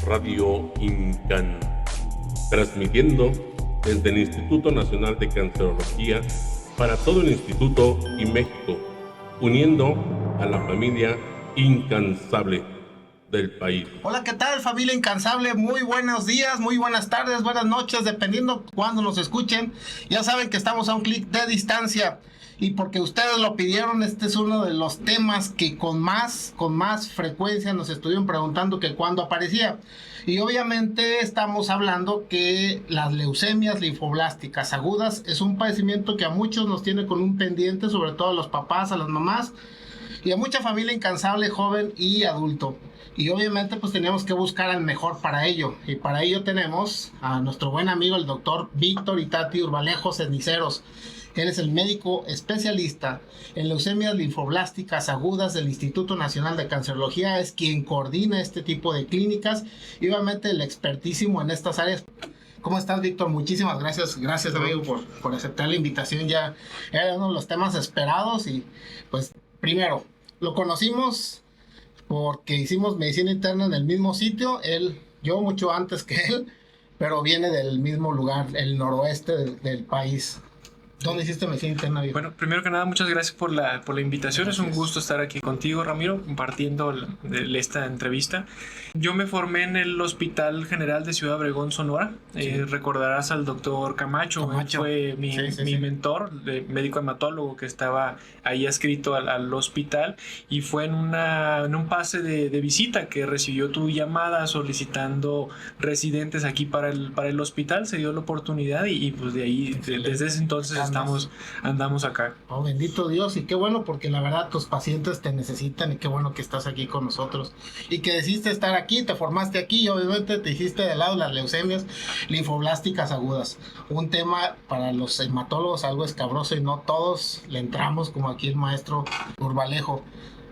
Radio Incan, transmitiendo desde el Instituto Nacional de Cancerología para todo el Instituto y México, uniendo a la familia incansable del país. Hola, ¿qué tal, familia incansable? Muy buenos días, muy buenas tardes, buenas noches, dependiendo cuando nos escuchen. Ya saben que estamos a un clic de distancia. Y porque ustedes lo pidieron, este es uno de los temas que con más frecuencia nos estuvieron preguntando que cuándo aparecía. Y obviamente estamos hablando que las leucemias linfoblásticas agudas es un padecimiento que a muchos nos tiene con un pendiente, sobre todo a los papás, a las mamás y a mucha familia incansable, joven y adulto. Y obviamente pues tenemos que buscar al mejor para ello. Y para ello tenemos a nuestro buen amigo el doctor Víctor Itati Urbalejo Ceniceros. Él es el médico especialista en leucemias linfoblásticas agudas del Instituto Nacional de Cancerología. Es quien coordina este tipo de clínicas y obviamente el expertísimo en estas áreas. ¿Cómo estás, Víctor? Muchísimas gracias. Gracias, amigo, por aceptar la invitación. Ya era uno de los temas esperados. Y pues primero, lo conocimos porque hicimos medicina interna en el mismo sitio. Yo mucho antes que él, pero viene del mismo lugar, el noroeste del país. ¿Dónde hiciste medicina interna, viejo? Bueno, primero que nada, muchas gracias por la invitación. Gracias. Es un gusto estar aquí contigo, Ramiro, compartiendo esta entrevista. Yo me formé en el Hospital General de Ciudad Obregón, Sonora. Sí. Recordarás al doctor Camacho. Fue mi mentor, médico hematólogo, que estaba ahí adscrito al hospital. Y fue en un pase de visita que recibió tu llamada solicitando residentes aquí para el hospital. Se dio la oportunidad y pues de ahí, desde ese entonces andamos acá. Oh, bendito Dios, y qué bueno, porque la verdad tus pacientes te necesitan y qué bueno que estás aquí con nosotros y que decidiste estar aquí, te formaste aquí y obviamente te hiciste de lado las leucemias linfoblásticas agudas, un tema para los hematólogos algo escabroso y no todos le entramos, como aquí el maestro Urbalejo.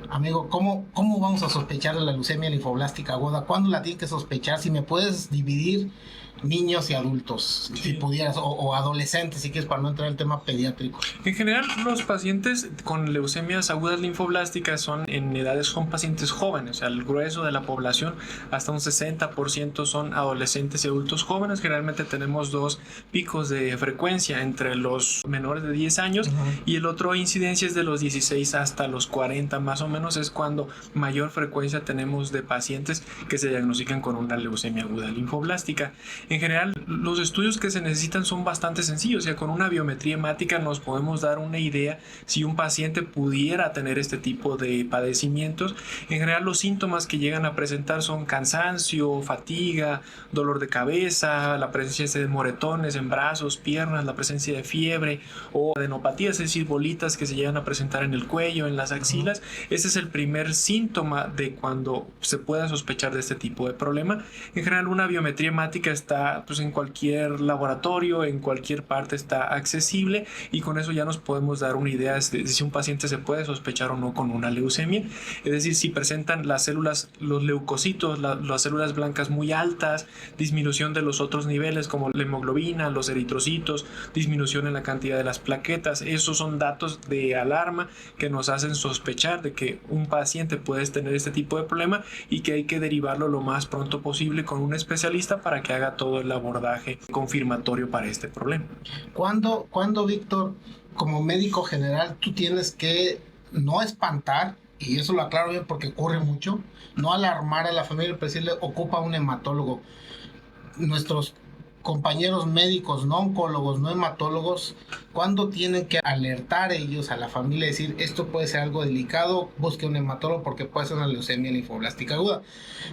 Amigo, ¿cómo vamos a sospechar de la leucemia linfoblástica aguda? ¿Cuándo la tienen que sospechar? Si me puedes dividir niños y adultos, sí, si pudieras, o adolescentes, si quieres, para no entrar en el tema pediátrico. En general, los pacientes con leucemias agudas linfoblásticas son pacientes jóvenes, o sea, el grueso de la población, hasta un 60% son adolescentes y adultos jóvenes. Generalmente tenemos dos picos de frecuencia entre los menores de 10 años y el otro incidencia es de los 16 hasta los 40, más o menos es cuando mayor frecuencia tenemos de pacientes que se diagnostican con una leucemia aguda linfoblástica. En general, los estudios que se necesitan son bastante sencillos. O sea, con una biometría hemática nos podemos dar una idea si un paciente pudiera tener este tipo de padecimientos. En general, los síntomas que llegan a presentar son cansancio, fatiga, dolor de cabeza, la presencia de moretones en brazos, piernas, la presencia de fiebre o adenopatías, es decir, bolitas que se llegan a presentar en el cuello, en las axilas. Ese es el primer síntoma de cuando se pueda sospechar de este tipo de problema. En general, una biometría hemática está pues en cualquier laboratorio, en cualquier parte está accesible y con eso ya nos podemos dar una idea de si un paciente se puede sospechar o no con una leucemia. Es decir, si presentan las células, los leucocitos, las células blancas muy altas, disminución de los otros niveles como la hemoglobina, los eritrocitos, disminución en la cantidad de las plaquetas, esos son datos de alarma que nos hacen sospechar de que un paciente puede tener este tipo de problema y que hay que derivarlo lo más pronto posible con un especialista para que haga todo el abordaje confirmatorio para este problema. ¿Cuándo, Víctor, como médico general, tú tienes que no espantar, y eso lo aclaro bien porque ocurre mucho, no alarmar a la familia, pero decirle, ocupa un hematólogo? Nuestros compañeros médicos, no oncólogos, no hematólogos, ¿cuándo tienen que alertar ellos a la familia y decir, esto puede ser algo delicado, busque un hematólogo porque puede ser una leucemia linfoblástica aguda?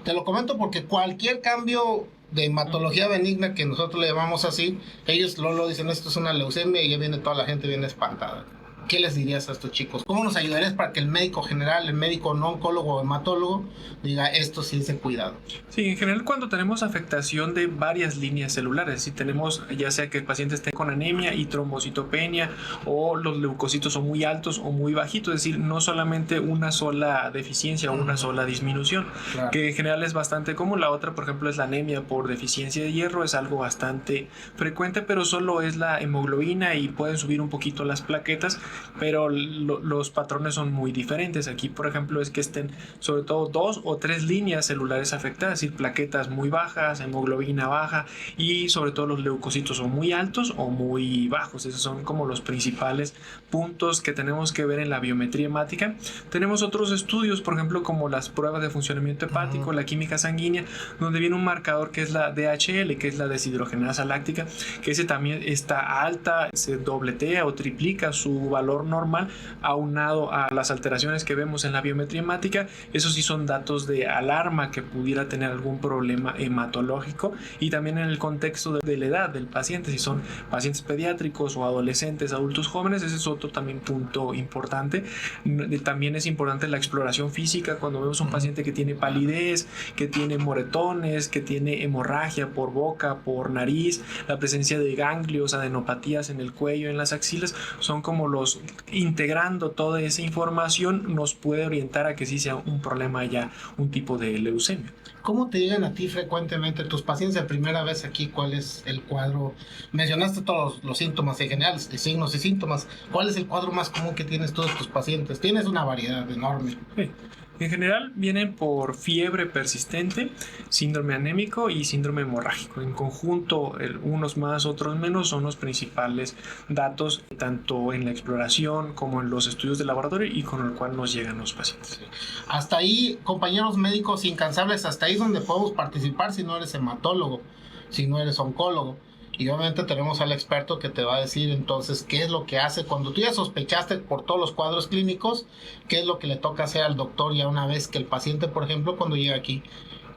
Te lo comento porque cualquier cambio de hematología benigna, que nosotros le llamamos así, ellos lo dicen, esto es una leucemia, y ya viene toda la gente bien espantada. ¿Qué les dirías a estos chicos? ¿Cómo nos ayudarías para que el médico general, el médico no oncólogo o hematólogo diga esto sí es de cuidado? Sí, en general cuando tenemos afectación de varias líneas celulares, si tenemos ya sea que el paciente esté con anemia y trombocitopenia o los leucocitos son muy altos o muy bajitos, es decir, no solamente una sola deficiencia o una sola disminución, claro, que en general es bastante común. La otra, por ejemplo, es la anemia por deficiencia de hierro, es algo bastante frecuente, pero solo es la hemoglobina y pueden subir un poquito las plaquetas. pero los patrones son muy diferentes. Aquí, por ejemplo, es que estén sobre todo 2 o 3 líneas celulares afectadas, es decir, plaquetas muy bajas, hemoglobina baja y sobre todo los leucocitos o muy altos o muy bajos. Esos son como los principales puntos que tenemos que ver en la biometría hemática. Tenemos otros estudios, por ejemplo, como las pruebas de funcionamiento hepático, la química sanguínea, donde viene un marcador que es la DHL, que es la deshidrogenasa láctica, que ese también está alta, se dobletea o triplica su valor normal aunado a las alteraciones que vemos en la biometría hemática. Esos sí son datos de alarma que pudiera tener algún problema hematológico, y también en el contexto de la edad del paciente, si son pacientes pediátricos o adolescentes, adultos jóvenes, ese es otro también punto importante. También es importante la exploración física cuando vemos un paciente que tiene palidez, que tiene moretones, que tiene hemorragia por boca, por nariz, la presencia de ganglios, adenopatías en el cuello, en las axilas, son como los, integrando toda esa información nos puede orientar a que sí sea un problema ya, un tipo de leucemia. ¿Cómo te llegan a ti frecuentemente tus pacientes de primera vez aquí? ¿Cuál es el cuadro? Mencionaste todos los síntomas en general, signos y síntomas. ¿Cuál es el cuadro más común que tienes todos tus pacientes? Tienes una variedad enorme. Sí. En general vienen por fiebre persistente, síndrome anémico y síndrome hemorrágico. En conjunto, unos más, otros menos, son los principales datos tanto en la exploración como en los estudios de laboratorio y con el cual nos llegan los pacientes. Hasta ahí, compañeros médicos incansables, hasta ahí es donde podemos participar si no eres hematólogo, si no eres oncólogo. Y obviamente tenemos al experto que te va a decir entonces qué es lo que hace cuando tú ya sospechaste por todos los cuadros clínicos, qué es lo que le toca hacer al doctor ya una vez que el paciente, por ejemplo, cuando llega aquí,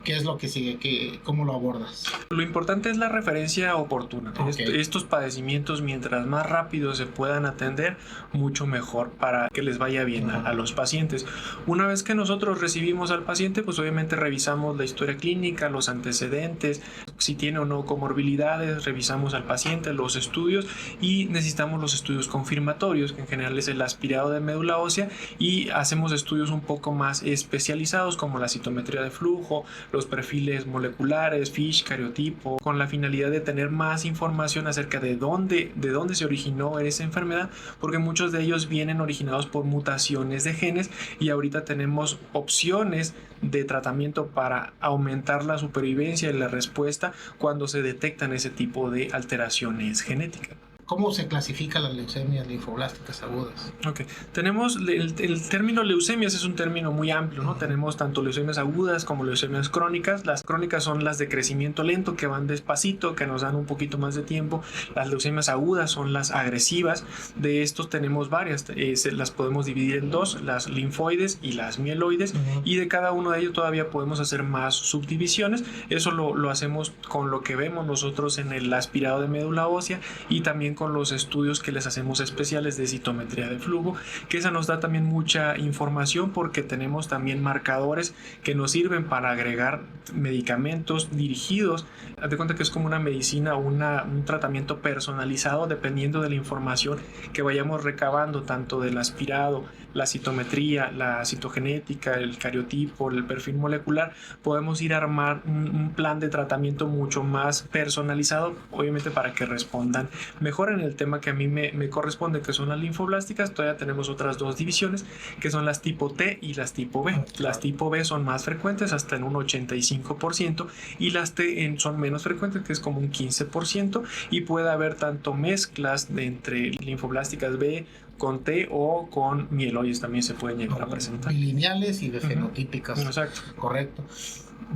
qué es lo que sigue, cómo lo abordas. Lo importante es la referencia oportuna. Okay. Estos padecimientos, mientras más rápido se puedan atender, mucho mejor para que les vaya bien a los pacientes. Una vez que nosotros recibimos al paciente, pues obviamente revisamos la historia clínica, los antecedentes, si tiene o no comorbilidades, revisamos al paciente, los estudios, y necesitamos los estudios confirmatorios, que en general es el aspirado de médula ósea, y hacemos estudios un poco más especializados como la citometría de flujo, los perfiles moleculares, FISH, cariotipo, con la finalidad de tener más información acerca de dónde se originó esa enfermedad, porque muchos de ellos vienen originados por mutaciones de genes, y ahorita tenemos opciones de tratamiento para aumentar la supervivencia y la respuesta cuando se detectan ese tipo de alteraciones genéticas. ¿Cómo se clasifican las leucemias linfoblásticas agudas? Ok, tenemos el término leucemias, es un término muy amplio, ¿no? Tenemos tanto leucemias agudas como leucemias crónicas. Las crónicas son las de crecimiento lento, que van despacito, que nos dan un poquito más de tiempo. Las leucemias agudas son las agresivas. De estos tenemos varias, las podemos dividir en dos, las linfoides y las mieloides, y de cada uno de ellos todavía podemos hacer más subdivisiones. Eso lo hacemos con lo que vemos nosotros en el aspirado de médula ósea, y también con los estudios que les hacemos especiales de citometría de flujo, que esa nos da también mucha información, porque tenemos también marcadores que nos sirven para agregar medicamentos dirigidos. Haz de cuenta que es como una medicina, un tratamiento personalizado dependiendo de la información que vayamos recabando, tanto del aspirado, la citometría, la citogenética, el cariotipo, el perfil molecular. Podemos ir a armar un plan de tratamiento mucho más personalizado, obviamente para que respondan mejor. En el tema que a mí me corresponde, que son las linfoblásticas, todavía tenemos otras dos divisiones, que son las tipo T y las tipo B. Las tipo B son más frecuentes, hasta en un 85%, y las T son menos frecuentes, que es como un 15%, y puede haber tanto mezclas entre linfoblásticas B con T o con mieloides, también se pueden llegar a presentar. Bilineales y de fenotípicas. Exacto. Correcto.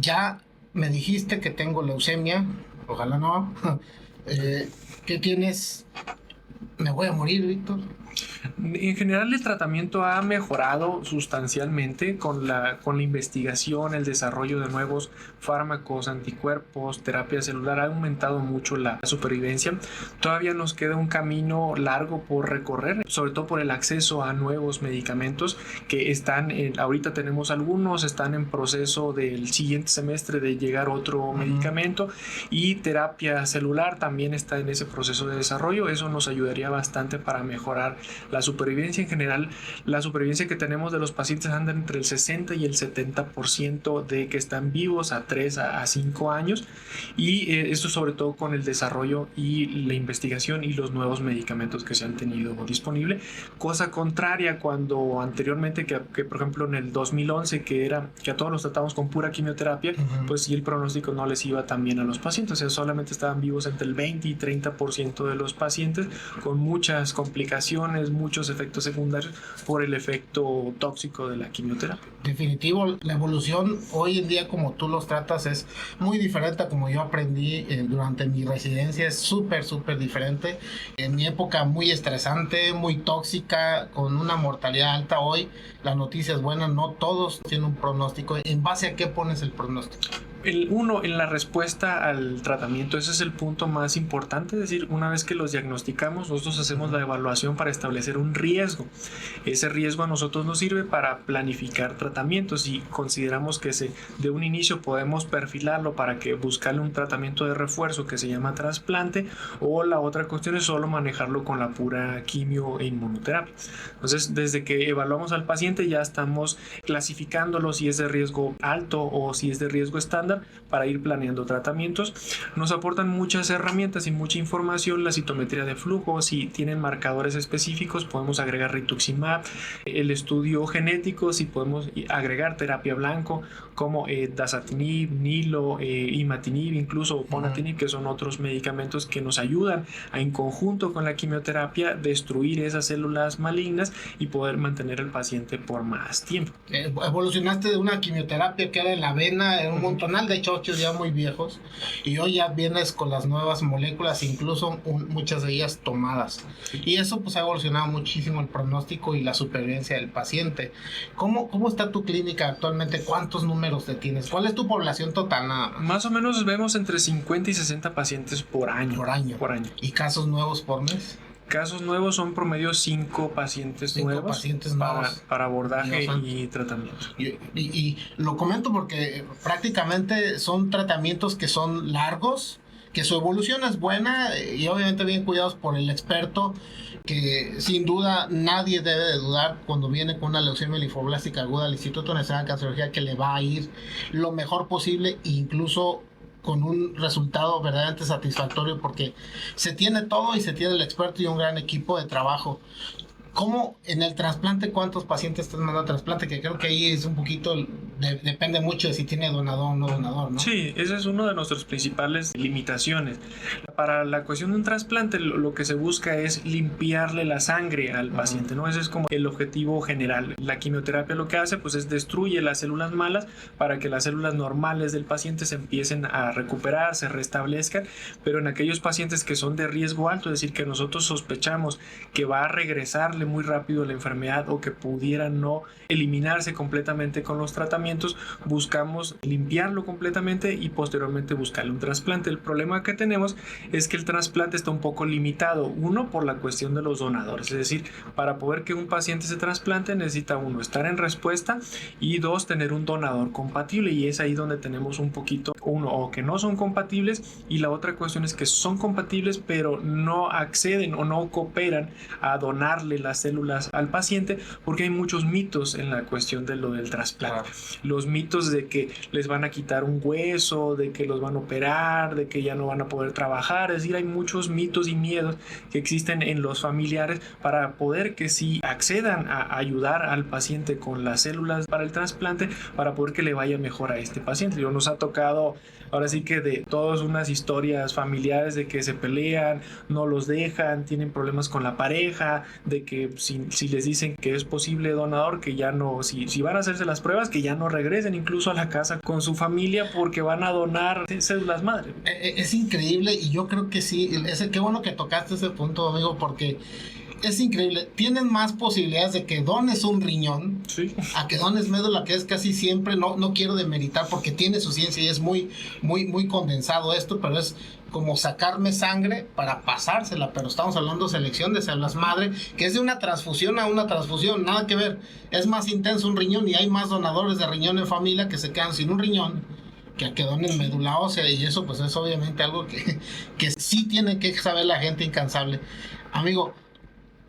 Ya me dijiste que tengo leucemia, ojalá no. ¿Qué tienes? ¿Me voy a morir, Víctor? En general el tratamiento ha mejorado sustancialmente con la investigación, el desarrollo de nuevos fármacos, anticuerpos, terapia celular. Ha aumentado mucho la supervivencia. Todavía nos queda un camino largo por recorrer, sobre todo por el acceso a nuevos medicamentos que están, ahorita tenemos algunos, están en proceso del siguiente semestre de llegar otro medicamento, y terapia celular también está en ese proceso de desarrollo. Eso nos ayudaría bastante para mejorar la supervivencia supervivencia en general, la supervivencia que tenemos de los pacientes anda entre el 60 y el 70% de que están vivos a 3 a 5 años, y esto sobre todo con el desarrollo y la investigación y los nuevos medicamentos que se han tenido disponible. Cosa contraria cuando anteriormente, que por ejemplo en el 2011, que a todos los tratamos con pura quimioterapia, pues sí, el pronóstico no les iba tan bien a los pacientes, o sea, solamente estaban vivos entre el 20 y 30% de los pacientes, con muchas complicaciones, muchos efectos secundarios por el efecto tóxico de la quimioterapia. Definitivo, la evolución hoy en día como tú los tratas es muy diferente a como yo aprendí durante mi residencia. Es súper diferente. En mi época muy estresante, muy tóxica, con una mortalidad alta. Hoy la noticia es buena, no todos tienen un pronóstico. ¿En base a qué pones el pronóstico? En la respuesta al tratamiento, ese es el punto más importante, es decir, una vez que los diagnosticamos, nosotros hacemos la evaluación para establecer un riesgo. Ese riesgo a nosotros nos sirve para planificar tratamientos, y consideramos que de un inicio podemos perfilarlo para que buscarle un tratamiento de refuerzo que se llama trasplante, o la otra cuestión es solo manejarlo con la pura quimio e inmunoterapia. Entonces, desde que evaluamos al paciente ya estamos clasificándolo si es de riesgo alto o si es de riesgo estándar, para ir planeando tratamientos. Nos aportan muchas herramientas y mucha información, la citometría de flujo, si tienen marcadores específicos podemos agregar rituximab, el estudio genético, si podemos agregar terapia blanco como dasatinib, nilo, imatinib, incluso ponatinib, que son otros medicamentos que nos ayudan a, en conjunto con la quimioterapia, destruir esas células malignas y poder mantener al paciente por más tiempo. Evolucionaste de una quimioterapia que era en la vena, era un montonal de chochos ya muy viejos, y hoy ya vienes con las nuevas moléculas, incluso muchas de ellas tomadas, y eso pues ha evolucionado muchísimo el pronóstico y la supervivencia del paciente. ¿Cómo está tu clínica actualmente? ¿Cuántos números te tienes? ¿Cuál es tu población total? Más o menos vemos entre 50 y 60 pacientes por año. Por año. ¿Y casos nuevos por mes? Casos nuevos son promedio 5 pacientes nuevos para abordaje y tratamiento. Y lo comento porque prácticamente son tratamientos que son largos, que su evolución es buena y obviamente bien cuidados por el experto, que sin duda nadie debe de dudar cuando viene con una leucemia linfoblástica aguda al Instituto Nacional de Cancerología que le va a ir lo mejor posible, incluso con un resultado verdaderamente satisfactorio, porque se tiene todo y se tiene el experto y un gran equipo de trabajo. ¿Cómo en el trasplante, cuántos pacientes estás mandando a trasplante? Que creo que ahí es un poquito, depende mucho de si tiene donador o no donador, ¿no? Sí, esa es una de nuestras principales limitaciones. Para la cuestión de un trasplante, lo que se busca es limpiarle la sangre al paciente, ¿no? Ese es como el objetivo general. La quimioterapia lo que hace, pues, es destruye las células malas para que las células normales del paciente se empiecen a recuperar, se restablezcan, pero en aquellos pacientes que son de riesgo alto, es decir, que nosotros sospechamos que va a regresarle muy rápido la enfermedad o que pudiera no eliminarse completamente con los tratamientos, buscamos limpiarlo completamente y posteriormente buscarle un trasplante. El problema que tenemos es que el trasplante está un poco limitado, uno, por la cuestión de los donadores, es decir, para poder que un paciente se trasplante necesita, uno, estar en respuesta, y dos, tener un donador compatible, y es ahí donde tenemos un poquito, uno, o que no son compatibles, y la otra cuestión es que son compatibles pero no acceden o no cooperan a donarle las células al paciente, porque hay muchos mitos en la cuestión de lo del trasplante. Los mitos de que les van a quitar un hueso, de que los van a operar, de que ya no van a poder trabajar, es decir, hay muchos mitos y miedos que existen en los familiares para poder que sí accedan a ayudar al paciente con las células para el trasplante, para poder que le vaya mejor a este paciente. Nos ha tocado ahora sí que de todas unas historias familiares de que se pelean, no los dejan, tienen problemas con la pareja, de que si les dicen que es posible donador, que ya no, si van a hacerse las pruebas, que ya no regresen incluso a la casa con su familia porque van a donar células madre. Es increíble, y yo creo que sí, qué bueno que tocaste ese punto, amigo, porque es increíble. Tienen más posibilidades de que dones un riñón, sí, a que dones médula, que es casi siempre, no quiero demeritar porque tiene su ciencia y es muy condensado esto, pero es como sacarme sangre para pasársela, pero estamos hablando de selección de células madre, que es de una transfusión a una transfusión, nada que ver. Es más intenso un riñón, y hay más donadores de riñón en familia que se quedan sin un riñón que a que donen médula ósea, y eso pues es obviamente algo que sí tiene que saber la gente incansable. Amigo,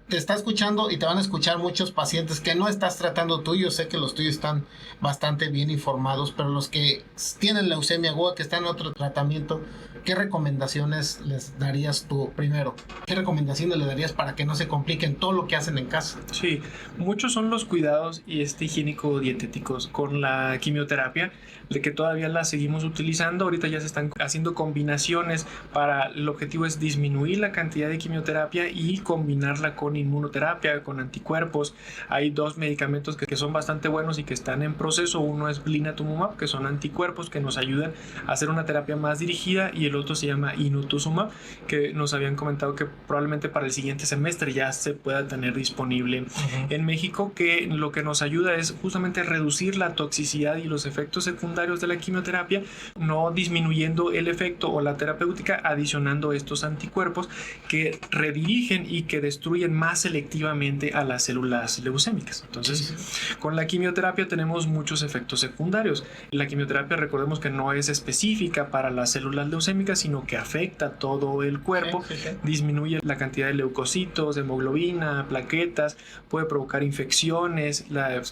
te está escuchando y te van a escuchar muchos pacientes que no estás tratando tú. Yo sé que los tuyos están bastante bien informados, pero los que tienen leucemia aguda, que están en otro tratamiento, ¿qué recomendaciones les darías tú primero? ¿Qué recomendaciones le darías para que no se compliquen todo lo que hacen en casa? Sí, muchos son los cuidados y higiénico-dietéticos con la quimioterapia, de que todavía la seguimos utilizando. Ahorita ya se están haciendo combinaciones para, el objetivo es disminuir la cantidad de quimioterapia y combinarla con inmunoterapia, con anticuerpos. Hay 2 medicamentos que son bastante buenos y que están en proceso. Uno es blinatumomab, que son anticuerpos que nos ayudan a hacer una terapia más dirigida, y el otro se llama inotuzumab, que nos habían comentado que probablemente para el siguiente semestre ya se pueda tener disponible en México, que lo que nos ayuda es justamente reducir la toxicidad y los efectos secundarios de la quimioterapia, no disminuyendo el efecto o la terapéutica, adicionando estos anticuerpos que redirigen y que destruyen más selectivamente a las células leucémicas. Entonces, con la quimioterapia tenemos muchos efectos secundarios. La quimioterapia, recordemos que no es específica para las células leucémicas, sino que afecta todo el cuerpo, disminuye la cantidad de leucocitos, de hemoglobina, plaquetas, puede provocar infecciones,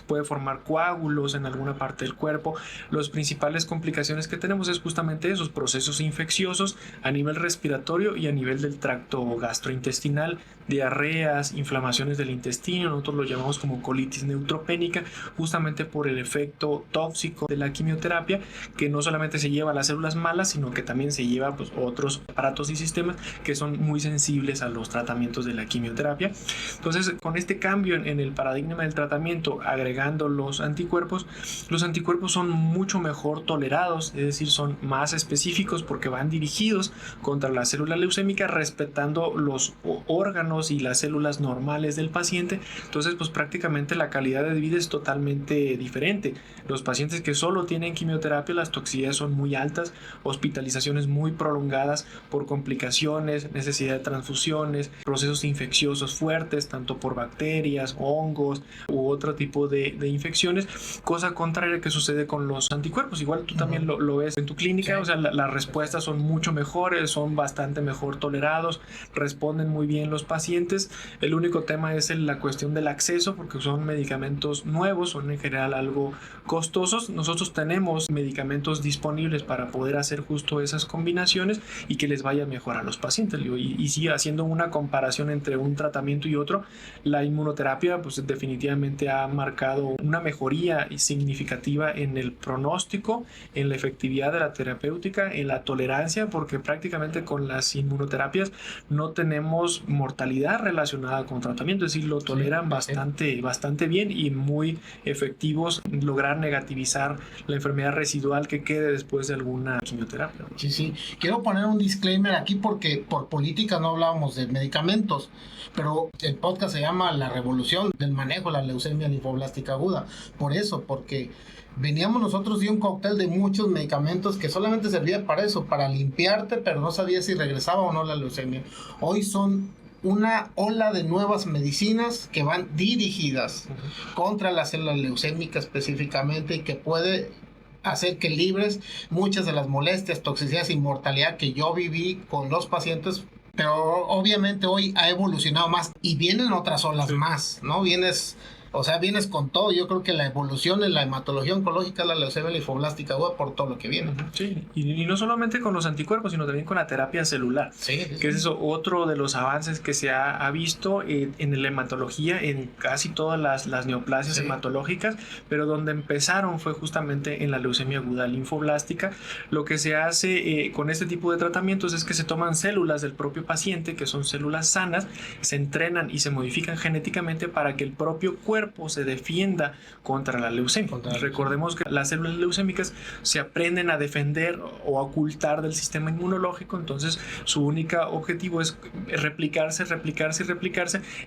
puede formar coágulos en alguna parte del cuerpo. Las principales complicaciones que tenemos es justamente esos procesos infecciosos a nivel respiratorio y a nivel del tracto gastrointestinal, diarreas, inflamaciones del intestino. Nosotros lo llamamos como colitis neutropénica, justamente por el efecto tóxico de la quimioterapia, que no solamente se lleva a las células malas, sino que también se lleva pues otros aparatos y sistemas que son muy sensibles a los tratamientos de la quimioterapia. Entonces, con este cambio en el paradigma del tratamiento, agregando los anticuerpos son mucho mejor tolerados, es decir, son más específicos porque van dirigidos contra la célula leucémica, respetando los órganos y las células normales del paciente. Entonces, pues prácticamente la calidad de vida es totalmente diferente. Los pacientes que solo tienen quimioterapia, las toxicidades son muy altas, hospitalizaciones muy prolongadas por complicaciones, necesidad de transfusiones, procesos infecciosos fuertes, tanto por bacterias, hongos u otro tipo de infecciones, cosa contraria que sucede con los anticuerpos. Igual tú también lo ves en tu clínica, o sea, las respuestas son mucho mejores, son bastante mejor tolerados, responden muy bien los pacientes. El único tema es la cuestión del acceso, porque son medicamentos nuevos, son en general algo costosos. Nosotros tenemos medicamentos disponibles para poder hacer justo esas combinaciones y que les vaya mejor a los pacientes. Y sí, haciendo una comparación entre un tratamiento y otro, la inmunoterapia pues definitivamente ha marcado una mejoría significativa en el pronóstico, en la efectividad de la terapéutica, en la tolerancia, porque prácticamente con las inmunoterapias no tenemos mortalidad relacionada con tratamiento, es decir, lo toleran bastante bien y muy efectivos en lograr negativizar la enfermedad residual que quede después de alguna quimioterapia. Sí. Quiero poner un disclaimer aquí porque por política no hablábamos de medicamentos, pero el podcast se llama La Revolución del Manejo de la Leucemia Linfoblástica Aguda. Por eso, porque veníamos nosotros de un cóctel de muchos medicamentos que solamente servía para eso, para limpiarte, pero no sabía si regresaba o no la leucemia. Hoy son una ola de nuevas medicinas que van dirigidas contra las células leucémicas específicamente, y que puede hacer que libres muchas de las molestias, toxicidades y mortalidad que yo viví con los pacientes. Pero obviamente hoy ha evolucionado más y vienen otras olas más, ¿no? Vienes con todo. Yo creo que la evolución en la hematología oncológica, la leucemia linfoblástica aguda, por todo lo que viene. Sí, y no solamente con los anticuerpos, sino también con la terapia celular. Sí. Que es eso, otro de los avances que se ha visto en la hematología, en casi todas las neoplasias hematológicas, pero donde empezaron fue justamente en la leucemia aguda linfoblástica. Lo que se hace con este tipo de tratamientos es que se toman células del propio paciente, que son células sanas, se entrenan y se modifican genéticamente para que el propio cuerpo se defienda contra la leucemia. Recordemos que las células leucémicas se aprenden a defender o a ocultar del sistema inmunológico, entonces su único objetivo es replicarse,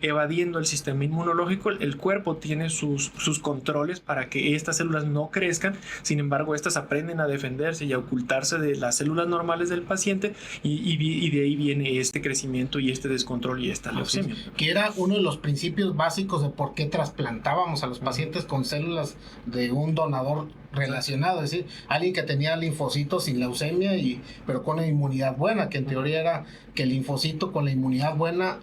evadiendo el sistema inmunológico. El cuerpo tiene sus controles para que estas células no crezcan, sin embargo estas aprenden a defenderse y a ocultarse de las células normales del paciente, y de ahí viene este crecimiento y este descontrol y esta leucemia. Que era uno de los principios básicos de por qué trasplantábamos a los pacientes con células de un donador relacionado, es decir, alguien que tenía linfocitos sin leucemia pero con una inmunidad buena, que en teoría era que el linfocito con la inmunidad buena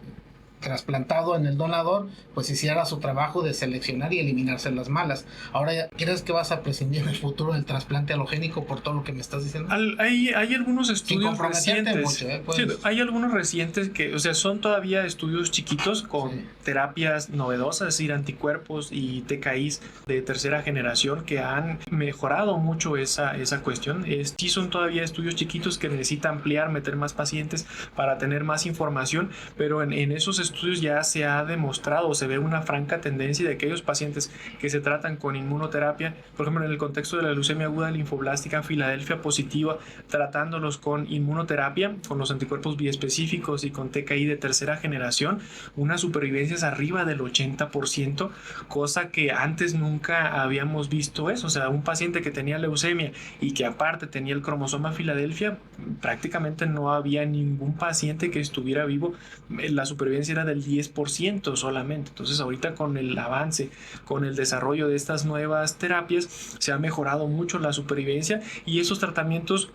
trasplantado en el donador, pues hiciera su trabajo de seleccionar y eliminarse las malas. Ahora, ¿crees que vas a prescindir en el futuro del trasplante halogénico por todo lo que me estás diciendo? Hay algunos estudios recientes. Mucho, sí, hay algunos recientes que, o sea, son todavía estudios chiquitos con terapias novedosas, es decir, anticuerpos y TKIs de tercera generación que han mejorado mucho esa cuestión. Sí son todavía estudios chiquitos que necesita ampliar, meter más pacientes para tener más información, pero en esos estudios ya se ha demostrado, se ve una franca tendencia de aquellos pacientes que se tratan con inmunoterapia, por ejemplo en el contexto de la leucemia aguda linfoblástica Filadelfia positiva, tratándolos con inmunoterapia, con los anticuerpos biespecíficos y con TKI de tercera generación, unas supervivencias arriba del 80%, cosa que antes nunca habíamos visto eso. O sea, un paciente que tenía leucemia y que aparte tenía el cromosoma Filadelfia, prácticamente no había ningún paciente que estuviera vivo, la supervivencia era del 10% solamente. Entonces ahorita con el avance, con el desarrollo de estas nuevas terapias, se ha mejorado mucho la supervivencia y esos tratamientos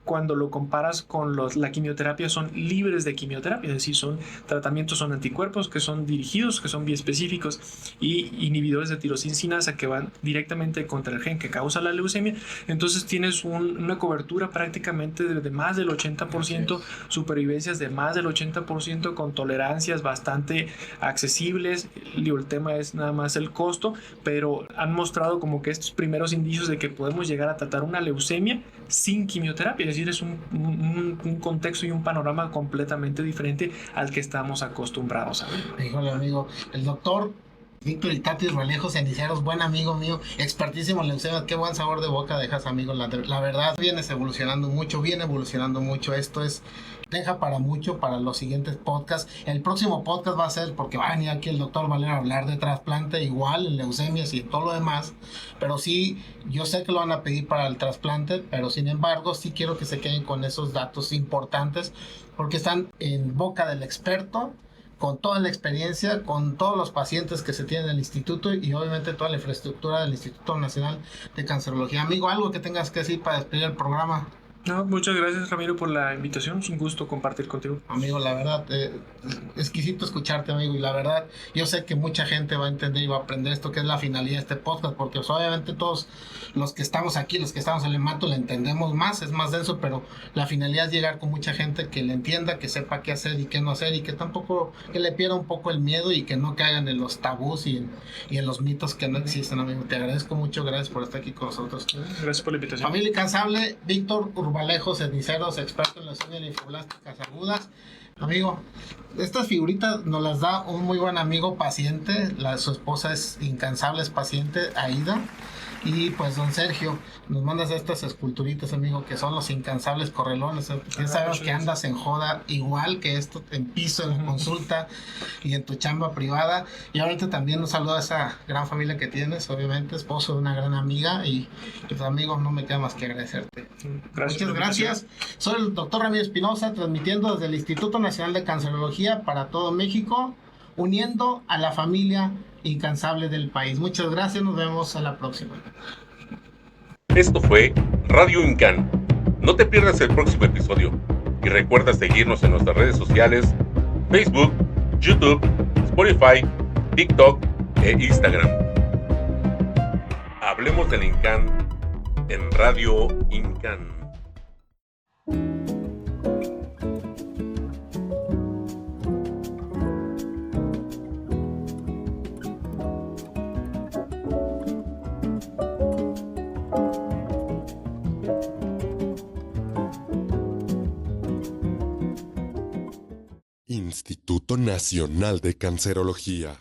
cuando lo comparas con la quimioterapia son libres de quimioterapia, es decir, son anticuerpos que son dirigidos, que son biespecíficos y inhibidores de tirosina que van directamente contra el gen que causa la leucemia. Entonces tienes una cobertura prácticamente de más del 80%, supervivencias de más del 80% con tolerancias bastante accesibles. El tema es nada más el costo, pero han mostrado como que estos primeros indicios de que podemos llegar a tratar una leucemia sin quimioterapia. Es decir, es un contexto y un panorama completamente diferente al que estamos acostumbrados a ver. Híjole, amigo, el doctor Víctor Itatis Vallejo Ceniceros, buen amigo mío, expertísimo en leucemia, qué buen sabor de boca dejas, amigo. La verdad, vienes evolucionando mucho, esto deja para mucho para los siguientes podcasts. El próximo podcast va a ser, porque va a venir aquí el doctor Valero a hablar de trasplante, igual en leucemias y todo lo demás, pero sí, yo sé que lo van a pedir para el trasplante, pero sin embargo, sí quiero que se queden con esos datos importantes, porque están en boca del experto, con toda la experiencia, con todos los pacientes que se tienen en el instituto y obviamente toda la infraestructura del Instituto Nacional de Cancerología. Amigo, algo que tengas que decir para despedir el programa. No, muchas gracias, Ramiro, por la invitación. Es un gusto compartir contigo. Amigo, la verdad, exquisito escucharte, amigo. Y la verdad, yo sé que mucha gente va a entender y va a aprender esto que es la finalidad de este podcast, porque pues, obviamente todos los que estamos aquí, los que estamos en el mato, le entendemos más, es más denso, pero la finalidad es llegar con mucha gente que le entienda, que sepa qué hacer y qué no hacer, y que tampoco, que le pierda un poco el miedo y que no caigan en los tabús y en los mitos que no existen, amigo. Te agradezco mucho, gracias por estar aquí con nosotros. Gracias por la invitación. Familia Incansable, Víctor Vallejo Ceniceros, experto en leucemia linfoblásticas agudas. Amigo, estas figuritas nos las da un muy buen amigo paciente, su esposa es incansable, es paciente, Aida. Y pues don Sergio, nos mandas estas esculturitas, amigo, que son los incansables correlones. Ya sabemos que andas en joda igual que esto, en piso, en consulta y en tu chamba privada. Y ahorita también un saludo a esa gran familia que tienes, obviamente, esposo de una gran amiga. Y pues amigo, no me queda más que agradecerte. Muchas gracias. Soy el doctor Ramiro Espinosa, transmitiendo desde el Instituto Nacional de Cancerología para todo México, uniendo a la familia incansable del país. Muchas gracias, nos vemos a la próxima. Esto fue Radio Incan. No te pierdas el próximo episodio y recuerda seguirnos en nuestras redes sociales: Facebook, YouTube, Spotify, TikTok e Instagram. Hablemos del Incan en Radio Incan. Instituto Nacional de Cancerología.